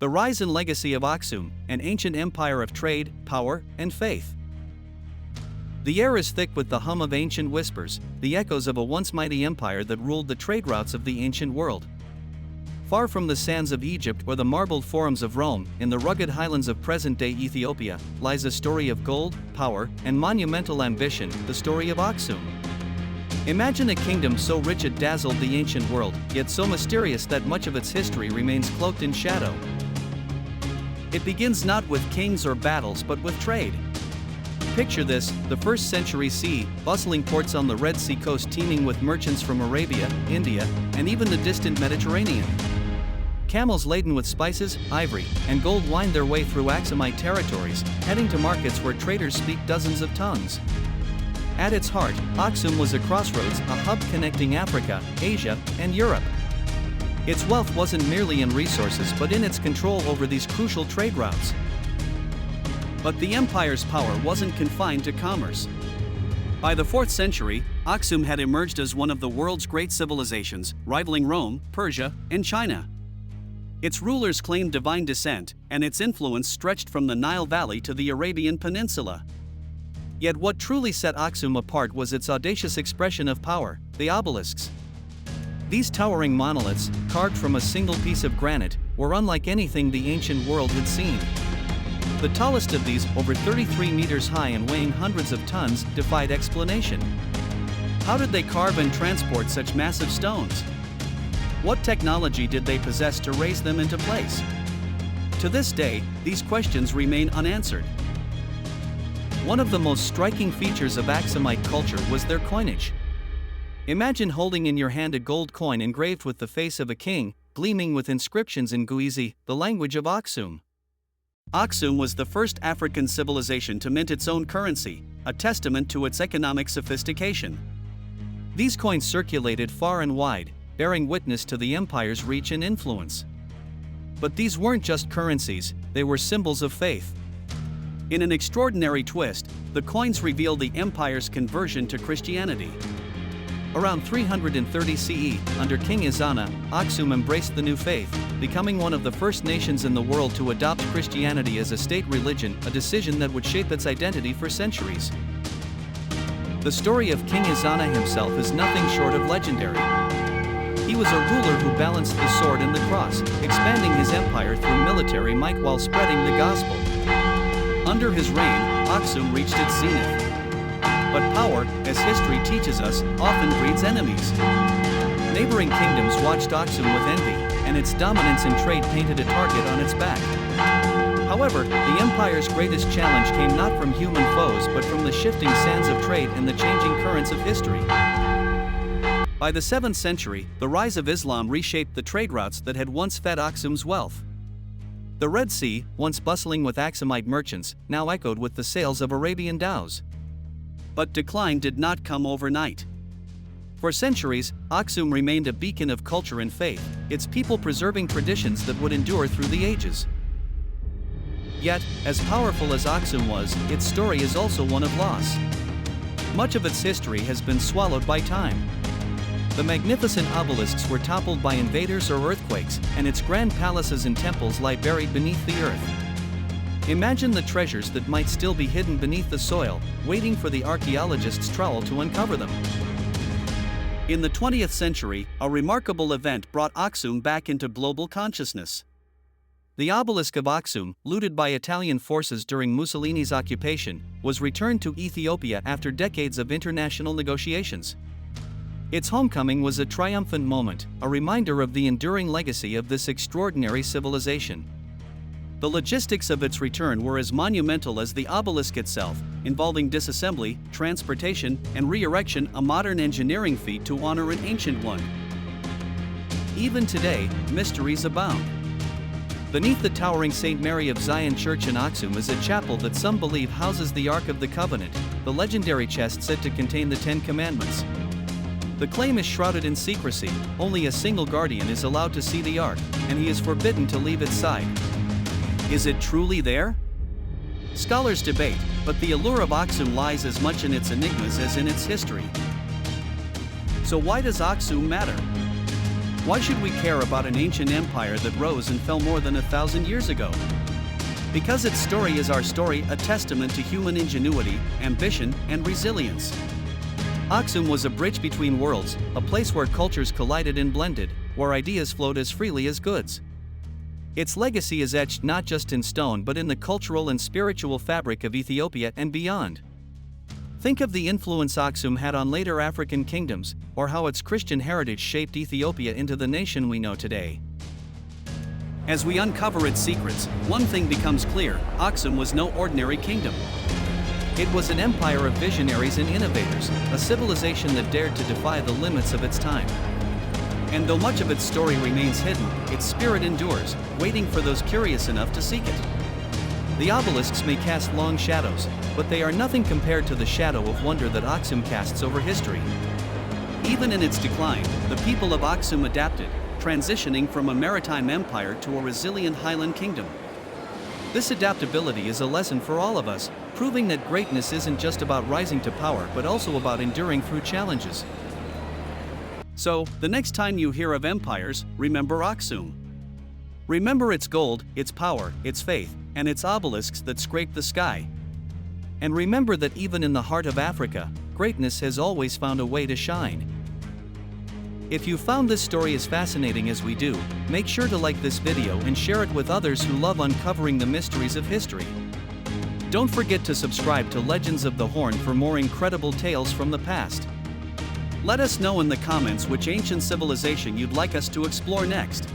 The rise and legacy of Aksum, an ancient empire of trade, power, and faith. The air is thick with the hum of ancient whispers, the echoes of a once mighty empire that ruled the trade routes of the ancient world. Far from the sands of Egypt or the marbled forums of Rome, in the rugged highlands of present-day Ethiopia, lies a story of gold, power, and monumental ambition, the story of Aksum. Imagine a kingdom so rich it dazzled the ancient world, yet so mysterious that much of its history remains cloaked in shadow. It begins not with kings or battles but with trade. Picture this, the 1st century CE, bustling ports on the Red Sea coast teeming with merchants from Arabia, India, and even the distant Mediterranean. Camels laden with spices, ivory, and gold wind their way through Aksumite territories, heading to markets where traders speak dozens of tongues. At its heart, Aksum was a crossroads, a hub connecting Africa, Asia, and Europe. Its wealth wasn't merely in resources but in its control over these crucial trade routes. But the empire's power wasn't confined to commerce. By the 4th century, Aksum had emerged as one of the world's great civilizations, rivaling Rome, Persia, and China. Its rulers claimed divine descent, and its influence stretched from the Nile Valley to the Arabian Peninsula. Yet what truly set Aksum apart was its audacious expression of power, the obelisks. These towering monoliths, carved from a single piece of granite, were unlike anything the ancient world had seen. The tallest of these, over 33 meters high and weighing hundreds of tons, defied explanation. How did they carve and transport such massive stones? What technology did they possess to raise them into place? To this day, these questions remain unanswered. One of the most striking features of Aksumite culture was their coinage. Imagine holding in your hand a gold coin engraved with the face of a king, gleaming with inscriptions in Guizi, the language of Aksum. Aksum was the first African civilization to mint its own currency, a testament to its economic sophistication. These coins circulated far and wide, bearing witness to the empire's reach and influence. But these weren't just currencies, they were symbols of faith. In an extraordinary twist, the coins reveal the empire's conversion to Christianity. Around 330 CE, under King Ezana, Aksum embraced the new faith, becoming one of the first nations in the world to adopt Christianity as a state religion, a decision that would shape its identity for centuries. The story of King Ezana himself is nothing short of legendary. He was a ruler who balanced the sword and the cross, expanding his empire through military might while spreading the gospel. Under his reign, Aksum reached its zenith. But power, as history teaches us, often breeds enemies. Neighboring kingdoms watched Aksum with envy, and its dominance in trade painted a target on its back. However, the empire's greatest challenge came not from human foes but from the shifting sands of trade and the changing currents of history. By the 7th century, the rise of Islam reshaped the trade routes that had once fed Aksum's wealth. The Red Sea, once bustling with Aksumite merchants, now echoed with the sails of Arabian dhows. But decline did not come overnight. For centuries, Aksum remained a beacon of culture and faith, its people preserving traditions that would endure through the ages. Yet, as powerful as Aksum was, its story is also one of loss. Much of its history has been swallowed by time. The magnificent obelisks were toppled by invaders or earthquakes, and its grand palaces and temples lie buried beneath the earth. Imagine the treasures that might still be hidden beneath the soil, waiting for the archaeologist's trowel to uncover them. In the 20th century, a remarkable event brought Aksum back into global consciousness. The obelisk of Aksum, looted by Italian forces during Mussolini's occupation, was returned to Ethiopia after decades of international negotiations. Its homecoming was a triumphant moment, a reminder of the enduring legacy of this extraordinary civilization. The logistics of its return were as monumental as the obelisk itself, involving disassembly, transportation, and re-erection, a modern engineering feat to honor an ancient one. Even today, mysteries abound. Beneath the towering St. Mary of Zion Church in Aksum is a chapel that some believe houses the Ark of the Covenant, the legendary chest said to contain the 10 Commandments. The claim is shrouded in secrecy, only a single guardian is allowed to see the Ark, and he is forbidden to leave its side. Is it truly there? Scholars debate, but the allure of Aksum lies as much in its enigmas as in its history. So why does Aksum matter? Why should we care about an ancient empire that rose and fell more than 1,000 years ago? Because its story is our story, a testament to human ingenuity, ambition, and resilience. Aksum was a bridge between worlds, a place where cultures collided and blended, where ideas flowed as freely as goods. Its legacy is etched not just in stone but in the cultural and spiritual fabric of Ethiopia and beyond. Think of the influence Aksum had on later African kingdoms, or how its Christian heritage shaped Ethiopia into the nation we know today. As we uncover its secrets, one thing becomes clear: Aksum was no ordinary kingdom. It was an empire of visionaries and innovators, a civilization that dared to defy the limits of its time. And though much of its story remains hidden, its spirit endures, waiting for those curious enough to seek it. The obelisks may cast long shadows, but they are nothing compared to the shadow of wonder that Aksum casts over history. Even in its decline, the people of Aksum adapted, transitioning from a maritime empire to a resilient highland kingdom. This adaptability is a lesson for all of us, proving that greatness isn't just about rising to power but also about enduring through challenges. So, the next time you hear of empires, remember Aksum. Remember its gold, its power, its faith, and its obelisks that scrape the sky. And remember that even in the heart of Africa, greatness has always found a way to shine. If you found this story as fascinating as we do, make sure to like this video and share it with others who love uncovering the mysteries of history. Don't forget to subscribe to Legends of the Horn for more incredible tales from the past. Let us know in the comments which ancient civilization you'd like us to explore next.